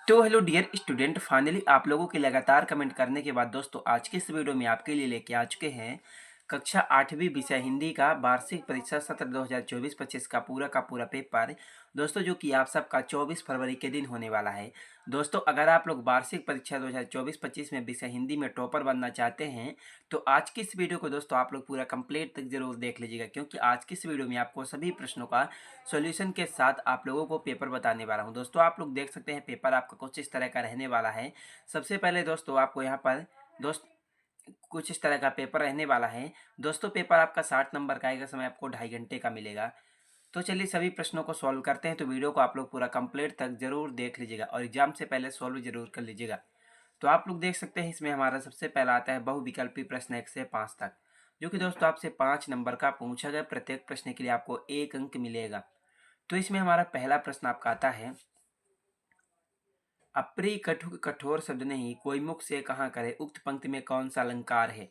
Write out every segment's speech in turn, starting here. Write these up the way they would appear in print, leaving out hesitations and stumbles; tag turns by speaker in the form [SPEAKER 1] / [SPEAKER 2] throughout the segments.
[SPEAKER 1] तो hello dear student, finally आप लोगों के लगातार कमेंट करने के बाद दोस्तों आज के इस वीडियो में आपके लिए लेके आ चुके हैं कक्षा 8वीं विषय हिंदी का वार्षिक परीक्षा सत्र 2024-25 का पूरा पेपर दोस्तों, जो कि आप सबका 24 फरवरी के दिन होने वाला है। दोस्तों, अगर आप लोग वार्षिक परीक्षा 2024-25 में विषय हिंदी में टॉपर बनना चाहते हैं तो आज की इस वीडियो को दोस्तों आप लोग पूरा कंप्लीट तक जरूर देख लीजिएगा, क्योंकि आज की इस वीडियो में आपको सभी प्रश्नों का सॉल्यूशन के साथ आप लोगों को पेपर बताने वाला हूं। दोस्तों, आप लोग देख सकते हैं पेपर आपका कुछ इस तरह का रहने वाला है। सबसे पहले दोस्तों आपको यहाँ पर कुछ इस तरह का पेपर रहने वाला है। दोस्तों, पेपर आपका 60 नंबर का आएगा, समय आपको 2.5 घंटे का मिलेगा। तो चलिए सभी प्रश्नों को सॉल्व करते हैं। तो वीडियो को आप लोग पूरा कंप्लीट तक जरूर देख लीजिएगा और एग्जाम से पहले सॉल्व जरूर कर लीजिएगा। तो आप लोग देख सकते हैं इसमें हमारा सबसे पहला आता है बहुविकल्पी प्रश्न 1 से 5 तक, जो कि दोस्तों आपसे 5 नंबर का पूछा गया। प्रत्येक प्रश्न के लिए आपको 1 अंक मिलेगा। तो इसमें हमारा पहला प्रश्न आपका आता है, अप्रिय कठोर कठोर शब्द नहीं कोई मुख से कहाँ करे, उक्त पंक्ति में कौन सा अलंकार है।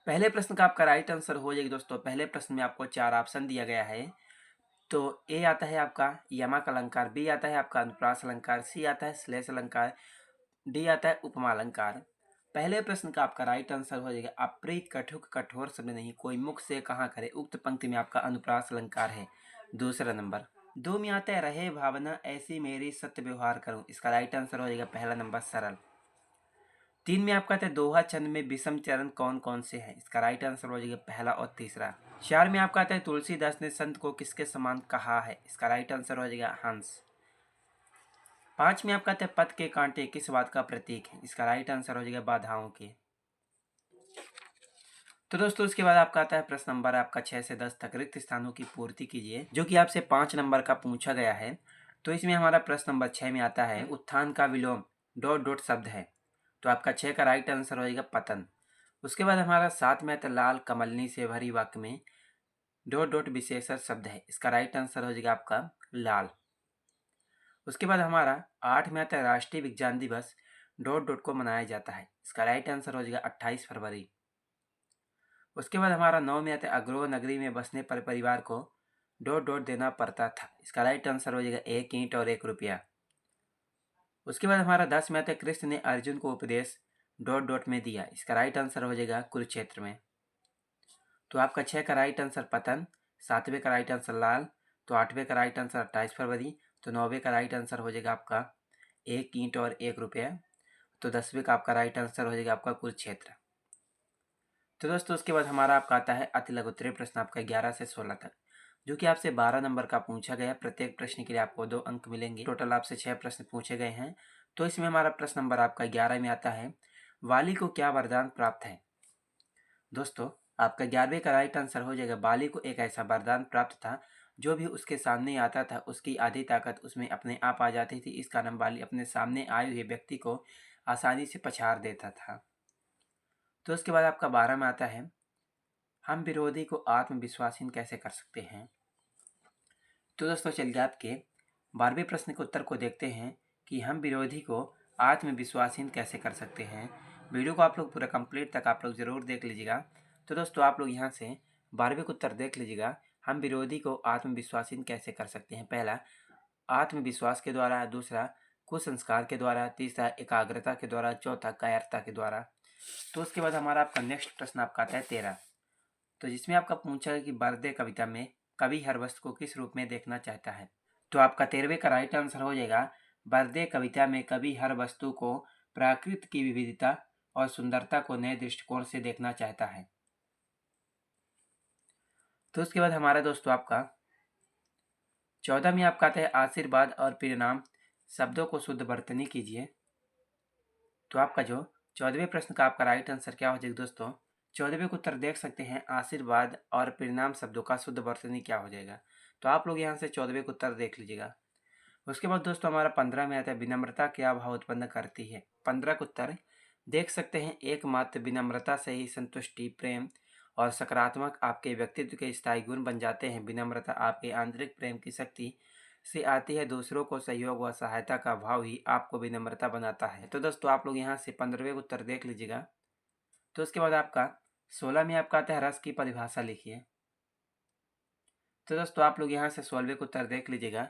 [SPEAKER 1] पहले प्रश्न का आपका राइट आंसर हो जाएगा। दोस्तों, पहले प्रश्न में आपको 4 ऑप्शन दिया गया है। तो ए आता है आपका यमक अलंकार, बी आता है आपका अनुप्रास अलंकार, सी आता है श्लेष अलंकार, डी आता है उपमा अलंकार। पहले प्रश्न का आपका राइट आंसर हो जाएगा अप्रिय कठोर कठोर शब्द नहीं कोई मुख से कहाँ करे, उक्त पंक्ति में आपका अनुप्रास अलंकार है, दूसरा नंबर। दो में आता है रहे भावना ऐसी मेरी सत्य व्यवहार करूं, इसका राइट आंसर हो जाएगा पहला नंबर सरल। तीन में आपका आता है दोहा छंद में विषम चरण कौन कौन से हैं, इसका राइट आंसर हो जाएगा पहला और तीसरा। चार में आपका आता है तुलसीदास ने संत को किसके समान कहा है, इसका राइट आंसर हो जाएगा हंस। पांच में आपका आता है पथ के कांटे किस बात का प्रतीक है, इसका राइट आंसर हो जाएगा बाधाओं के। तो दोस्तों उसके बाद आपका आता है प्रश्न नंबर आपका 6 से 10 तक, रिक्त स्थानों की पूर्ति कीजिए, जो कि आपसे 5 नंबर का पूछा गया है। तो इसमें हमारा प्रश्न नंबर 6 में आता है उत्थान का विलोम डॉट डॉट शब्द है, तो आपका 6 का राइट आंसर हो जाएगा पतन। उसके बाद हमारा 7 में आता है लाल कमलनी से भरी वाक्य में डॉट डॉट विशेषण शब्द है, इसका राइट आंसर हो जाएगा आपका लाल। उसके बाद हमारा 8 में आता है राष्ट्रीय विज्ञान दिवस डॉट डॉट को मनाया जाता है, इसका राइट आंसर हो जाएगा 28 फरवरी। उसके बाद हमारा 9 में आता है अग्रहो नगरी में बसने पर परिवार को डॉट डॉट देना पड़ता था, इसका राइट आंसर हो जाएगा 1 ईंट और 1 रुपया। उसके बाद हमारा 10 में आता है कृष्ण ने अर्जुन को उपदेश डॉट डॉट में दिया, इसका राइट आंसर हो जाएगा कुरुक्षेत्र में। तो आपका 6 का राइट आंसर पतन, 7वें का राइट आंसर लाल, तो 8वें का राइट आंसर 28 फरवरी, तो 9वें का राइट आंसर हो जाएगा आपका 1 ईंट और 1 रुपया, तो 10वें का आपका राइट आंसर हो जाएगा आपका कुरुक्षेत्र। तो दोस्तों उसके बाद हमारा आपका आता है अति लघुत्तरीय प्रश्न आपका 11 से 16 तक, जो कि आपसे 12 नंबर का पूछा गया। प्रत्येक प्रश्न के लिए आपको 2 अंक मिलेंगे। टोटल आपसे 6 प्रश्न पूछे गए हैं। तो इसमें हमारा प्रश्न नंबर आपका 11 में आता है वाली को क्या वरदान प्राप्त है। दोस्तों, आपका 11वें का राइट आंसर हो जाएगा बाली को एक ऐसा वरदान प्राप्त था जो भी उसके सामने आता था उसकी आधी ताकत उसमें अपने आप आ जाती थी। इस कारण बाली अपने सामने आए हुए व्यक्ति को आसानी से पछाड़ देता था। तो उसके बाद आपका 12 में आता है हम विरोधी को आत्मविश्वासहीन कैसे कर सकते हैं। तो दोस्तों चलिए आपके 12वें प्रश्न के उत्तर को देखते हैं कि हम विरोधी को आत्मविश्वासहीन कैसे कर सकते हैं। वीडियो को आप लोग पूरा कंप्लीट तक आप लोग जरूर देख लीजिएगा। तो दोस्तों आप लोग यहाँ से 12वें का उत्तर देख लीजिएगा, हम विरोधी को आत्मविश्वासहीन कैसे कर सकते हैं। पहला आत्मविश्वास के द्वारा, दूसरा कुसंस्कार के द्वारा, तीसरा एकाग्रता के द्वारा, चौथा कायरता के द्वारा। तो उसके बाद हमारा आपका नेक्स्ट प्रश्न आपका आता है 13, तो जिसमें आपका पूछा है कि बर्दे कविता में कवि हर वस्तु को किस रूप में देखना चाहता है। तो आपका 13वें का राइट आंसर हो जाएगा बर्दे कविता में कवि हर वस्तु को प्रकृति की विविधता और सुंदरता को नए दृष्टिकोण से देखना चाहता है। तो उसके बाद हमारा दोस्तों आपका 14 में आपका आता है आशीर्वाद और परिणाम शब्दों को शुद्ध वर्तनी कीजिए। तो आपका जो 14वें प्रश्न का आपका राइट आंसर क्या हो जाएगा। दोस्तों 14वें को उत्तर देख सकते हैं आशीर्वाद और परिणाम शब्दों का शुद्ध वर्तनी क्या हो जाएगा। तो आप लोग यहाँ से 14वें को उत्तर देख लीजिएगा। उसके बाद दोस्तों हमारा 15 में आता है विनम्रता क्या भाव उत्पन्न करती है। 15 को उत्तर देख सकते हैं एकमात्र विनम्रता से ही संतुष्टि, प्रेम और सकारात्मक आपके व्यक्तित्व के स्थायी गुण बन जाते हैं। विनम्रता आपके आंतरिक प्रेम की शक्ति से आती है, दूसरों को सहयोग व सहायता का भाव ही आपको विनम्रता बनाता है। तो दोस्तों आप लोग यहाँ से 15वें उत्तर देख लीजिएगा। तो उसके बाद आपका 16 में आपका आता है रस की परिभाषा लिखिए। तो दोस्तों आप लोग यहाँ से 16वें उत्तर देख लीजिएगा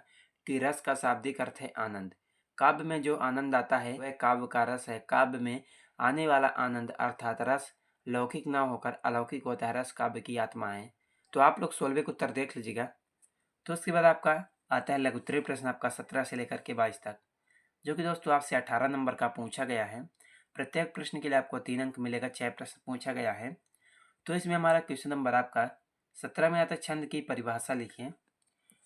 [SPEAKER 1] कि रस का शाब्दिक अर्थ है आनंद, काव्य में जो आनंद आता है वह काव्य का रस है। काव्य में आने वाला आनंद अर्थात रस लौकिक न होकर अलौकिक होता है। रस काव्य की आत्मा है। तो आप लोग 16वें का उत्तर देख लीजिएगा। तो उसके बाद आपका आता है लघु उत्तरीय प्रश्न आपका 17 से लेकर के 22 तक, जो कि दोस्तों आपसे 18 नंबर का पूछा गया है। प्रत्येक प्रश्न के लिए आपको 3 अंक मिलेगा। 6 प्रश्न पूछा गया है। तो इसमें हमारा क्वेश्चन नंबर आपका 17 में आता है छंद की परिभाषा लिखिए।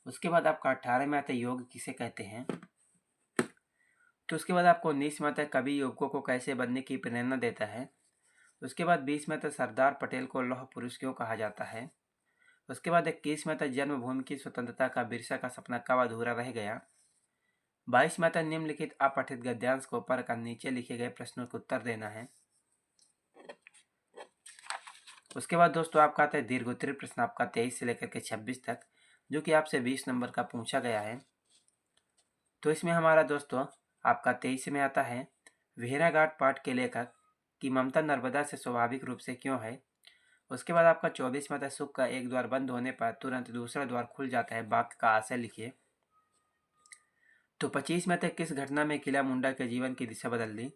[SPEAKER 1] उसके बाद आपका 18 में आता है योग किसे कहते हैं। तो उसके बाद आपको 19 में आता है कवि युवकों को कैसे बनने की प्रेरणा देता है। उसके बाद 20 में आता है सरदार पटेल को लौह पुरुष क्यों कहा जाता है। उसके बाद 21 में आता है जन्मभूमि की स्वतंत्रता का बिरसा का सपना कब अधूरा रह गया। 22 में आता है निम्नलिखित अपठित गद्यांश को पढ़कर नीचे लिखे गए प्रश्नों का उत्तर देना है। उसके बाद दोस्तों आपका आता है दीर्घोत्तरीय प्रश्न आपका 23 से लेकर के 26 तक, जो कि आपसे 20 नंबर का पूछा गया है। तो इसमें हमारा दोस्तों आपका 23 में आता है भेड़ाघाट पाठ के लेखक की ममता नर्मदा से स्वाभाविक रूप से क्यों है। उसके बाद आपका 24 में आता है सुख का एक द्वार बंद होने पर तुरंत दूसरा द्वार खुल जाता है, वाक्य का आशय लिखिए। तो 25 में आता है किस घटना में किला मुंडा के जीवन की दिशा बदल दी।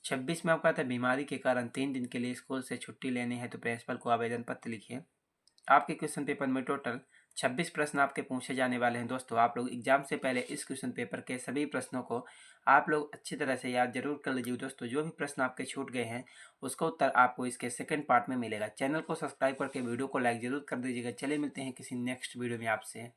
[SPEAKER 1] 26 में आपका आता है बीमारी के कारण 3 दिन के लिए स्कूल से छुट्टी लेनी है तो प्रिंसिपल को आवेदन पत्र लिखिए। आपके क्वेश्चन पेपर में टोटल 26 प्रश्न आपके पूछे जाने वाले हैं। दोस्तों आप लोग एग्जाम से पहले इस क्वेश्चन पेपर के सभी प्रश्नों को आप लोग अच्छी तरह से याद जरूर कर लीजिए। दोस्तों जो भी प्रश्न आपके छूट गए हैं उसका उत्तर आपको इसके सेकंड पार्ट में मिलेगा। चैनल को सब्सक्राइब करके वीडियो को लाइक जरूर कर दीजिएगा। चलिए मिलते हैं किसी नेक्स्ट वीडियो में आपसे।